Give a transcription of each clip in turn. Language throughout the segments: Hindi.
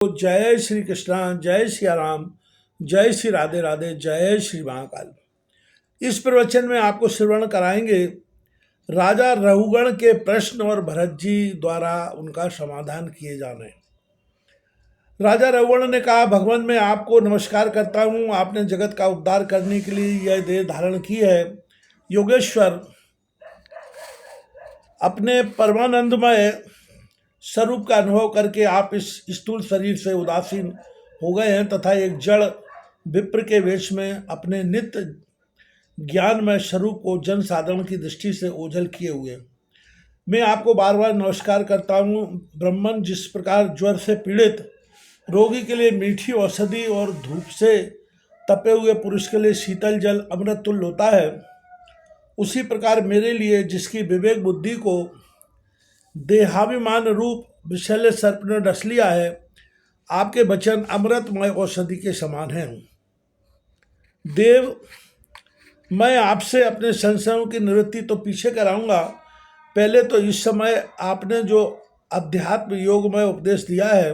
तो जय श्री कृष्णा, जय सिया राम, जय श्री राधे राधे, जय श्री महाकाल। इस प्रवचन में आपको श्रवण कराएंगे राजा रघुगण के प्रश्न और भरत जी द्वारा उनका समाधान किए जाने। राजा रघुगण ने कहा, भगवान मैं आपको नमस्कार करता हूँ, आपने जगत का उद्धार करने के लिए यह देह धारण की है। योगेश्वर अपने परमानंदमय स्वरूप का अनुभव करके आप इस स्थूल शरीर से उदासीन हो गए हैं तथा एक जड़ विप्र के वेश में अपने नित्य ज्ञानमय स्वरूप को जन साधारण की दृष्टि से ओझल किए हुए। मैं आपको बार बार नमस्कार करता हूँ। ब्राह्मण जिस प्रकार ज्वर से पीड़ित रोगी के लिए मीठी औषधि और धूप से तपे हुए पुरुष के लिए शीतल जल अमृत तुल्य होता है, उसी प्रकार मेरे लिए जिसकी विवेक बुद्धि को देहाभिमान रूप विषैले सर्प ने डस लिया है, आपके वचन अमृतमय औषधि के समान हैं। देव, मैं आपसे अपने संशयों की निवृत्ति तो पीछे कराऊंगा। पहले तो इस समय आपने जो अध्यात्म योगमय उपदेश दिया है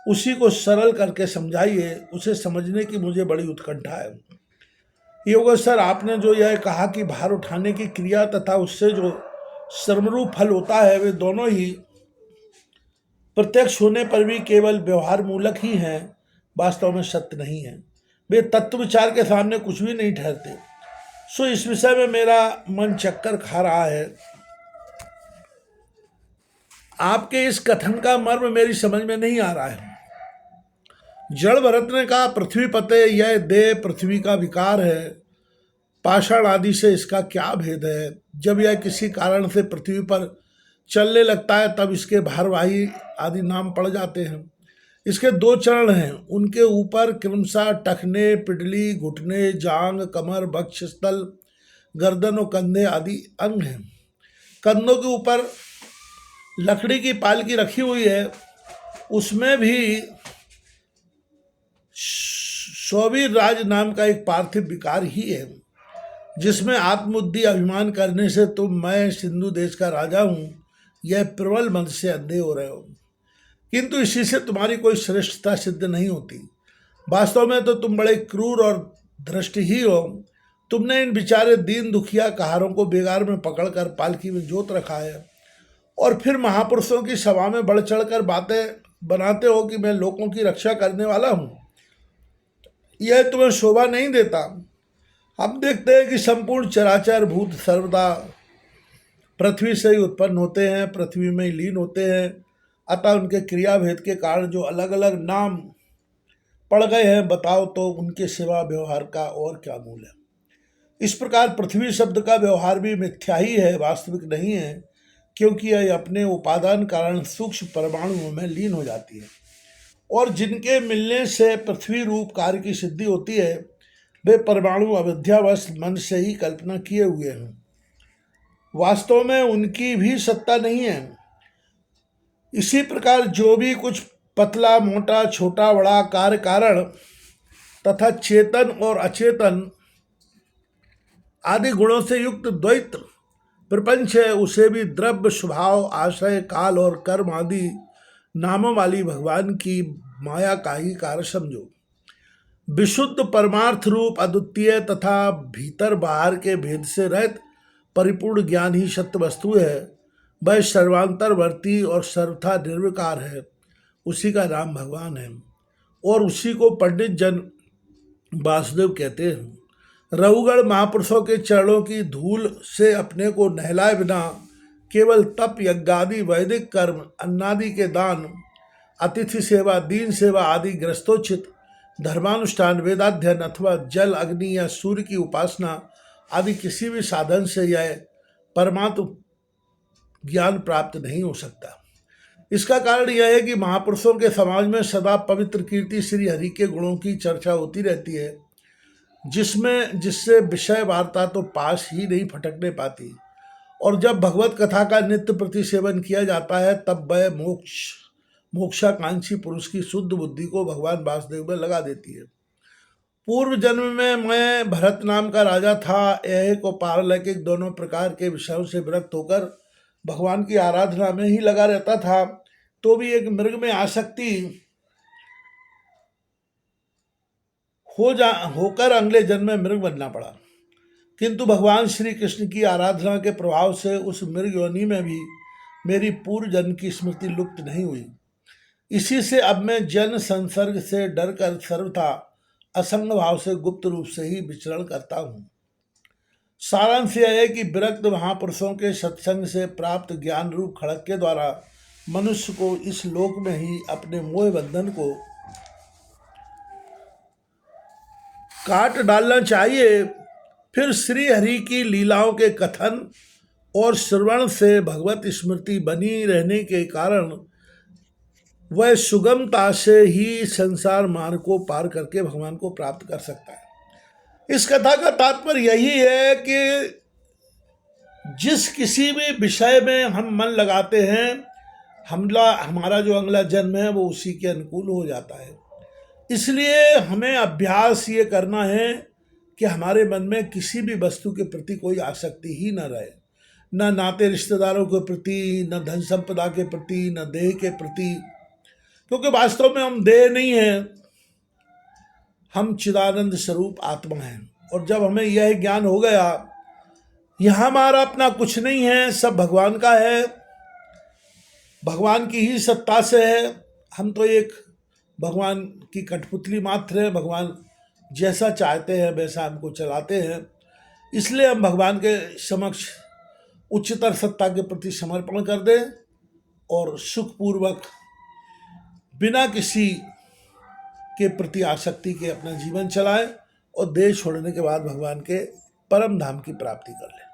उसी को सरल करके समझाइए। उसे समझने की मुझे बड़ी उत्कंठा है। योगेश्वर, आपने जो यह कहा कि भार उठाने की क्रिया तथा उससे जो श्रमरूप फल होता है वे दोनों ही प्रत्यक्ष होने पर भी केवल व्यवहार मूलक ही हैं, वास्तव में सत्य नहीं है। वे तत्व विचार के सामने कुछ भी नहीं ठहरते। सो इस विषय में मेरा मन चक्कर खा रहा है। आपके इस कथन का मर्म मेरी समझ में नहीं आ रहा है। जड़ भरत ने कहा, पृथ्वी पते यह देह पृथ्वी का विकार है, पाषाण आदि से इसका क्या भेद है। जब यह किसी कारण से पृथ्वी पर चलने लगता है तब इसके भारवाही आदि नाम पड़ जाते हैं। इसके दो चरण हैं, उनके ऊपर क्रमशः टखने, पिडली, घुटने, जांग, कमर, वक्षस्थल, गर्दन और कंधे आदि अंग हैं। कंधों के ऊपर लकड़ी की पालकी रखी हुई है, उसमें भी सौवीर राज नाम का एक पार्थिव विकार ही है, जिसमें आत्मबुद्धि अभिमान करने से तुम मैं सिंधु देश का राजा हूँ यह प्रबल मद से अंधे हो रहे हो, किंतु इसी से तुम्हारी कोई श्रेष्ठता सिद्ध नहीं होती। वास्तव में तो तुम बड़े क्रूर और धृष्ट ही हो। तुमने इन बेचारे दीन दुखिया कहारों को बेगार में पकड़कर पालकी में जोत रखा है और फिर महापुरुषों की सभा में बढ़ चढ़कर बातें बनाते हो कि मैं लोगों की रक्षा करने वाला हूँ। यह तुम्हें शोभा नहीं देता। हम देखते हैं कि संपूर्ण चराचर भूत सर्वदा पृथ्वी से ही उत्पन्न होते हैं, पृथ्वी में ही लीन होते हैं, अतः उनके क्रियाभेद के कारण जो अलग अलग नाम पड़ गए हैं, बताओ तो उनके सिवा व्यवहार का और क्या मूल है। इस प्रकार पृथ्वी शब्द का व्यवहार भी मिथ्या ही है, वास्तविक नहीं है, क्योंकि यह अपने उपादान कारण सूक्ष्म परमाणुओं में लीन हो जाती है और जिनके मिलने से पृथ्वी रूप कार्य की सिद्धि होती है वे परमाणु अविद्यावश मन से ही कल्पना किए हुए हैं। वास्तव में उनकी भी सत्ता नहीं है। इसी प्रकार जो भी कुछ पतला मोटा छोटा बड़ा कार्य कारण तथा चेतन और अचेतन आदि गुणों से युक्त द्वैत प्रपंच है, उसे भी द्रव्य स्वभाव आश्रय काल और कर्म आदि नामों वाली भगवान की माया का ही कार्य समझो। विशुद्ध परमार्थ रूप अद्वितीय तथा भीतर बाहर के भेद से रहित परिपूर्ण ज्ञान ही सत्य वस्तु है। वह सर्वांतरवर्ती और सर्वथा निर्विकार है। उसी का नाम भगवान है और उसी को पंडित जन वासुदेव कहते हैं। रघुगण महापुरुषों के चरणों की धूल से अपने को नहलाए बिना केवल तप यज्ञादि वैदिक कर्म अन्नादि के दान अतिथि सेवा दीन सेवा आदि ग्रस्तोचित धर्मानुष्ठान वेदाध्ययन अथवा जल अग्नि या सूर्य की उपासना आदि किसी भी साधन से यह परमात्म ज्ञान प्राप्त नहीं हो सकता। इसका कारण यह है कि महापुरुषों के समाज में सदा पवित्र कीर्ति श्री हरि के गुणों की चर्चा होती रहती है, जिससे विषय वार्ता तो पास ही नहीं फटकने पाती, और जब भगवत कथा का नित्य प्रति सेवन किया जाता है तब वह मोक्षाकांक्षी पुरुष की शुद्ध बुद्धि को भगवान वासुदेव में लगा देती है। पूर्व जन्म में मैं भरत नाम का राजा था। ऐहिक और पारलौकिक दोनों प्रकार के विषयों से विरक्त होकर भगवान की आराधना में ही लगा रहता था। तो भी एक मृग में आसक्ति होकर अगले जन्म में मृग बनना पड़ा। किंतु भगवान श्री कृष्ण की आराधना के प्रभाव से उस मृग योनि में भी मेरी पूर्व जन्म की स्मृति लुप्त नहीं हुई। इसी से अब मैं जन्म संसर्ग से डर कर सर्वथा असंग भाव से गुप्त रूप से ही विचरण करता हूँ। सारांश यह है कि विरक्त महापुरुषों के सत्संग से प्राप्त ज्ञान रूप खड़ग के द्वारा मनुष्य को इस लोक में ही अपने मोह बंधन को काट डालना चाहिए। फिर श्री हरि की लीलाओं के कथन और श्रवण से भगवत स्मृति बनी रहने के कारण वह सुगमता से ही संसार मार्ग को पार करके भगवान को प्राप्त कर सकता है। इस कथा का तात्पर्य यही है कि जिस किसी भी विषय में हम मन लगाते हैं, हमारा जो अगला जन्म है वो उसी के अनुकूल हो जाता है। इसलिए हमें अभ्यास ये करना है कि हमारे मन में किसी भी वस्तु के प्रति कोई आसक्ति ही न रहे, न नाते रिश्तेदारों के प्रति, न धन संपदा के प्रति, न देह के प्रति, क्योंकि वास्तव में हम देह नहीं हैं, हम चिदानंद स्वरूप आत्मा हैं। और जब हमें यह ज्ञान हो गया यहाँ हमारा अपना कुछ नहीं है, सब भगवान का है, भगवान की ही सत्ता से है, हम तो एक भगवान की कठपुतली मात्र है, भगवान जैसा चाहते हैं वैसा हमको चलाते हैं। इसलिए हम भगवान के समक्ष उच्चतर सत्ता के प्रति समर्पण कर दें और सुखपूर्वक बिना किसी के प्रति आसक्ति के अपना जीवन चलाएं और देह छोड़ने के बाद भगवान के परम धाम की प्राप्ति कर लें।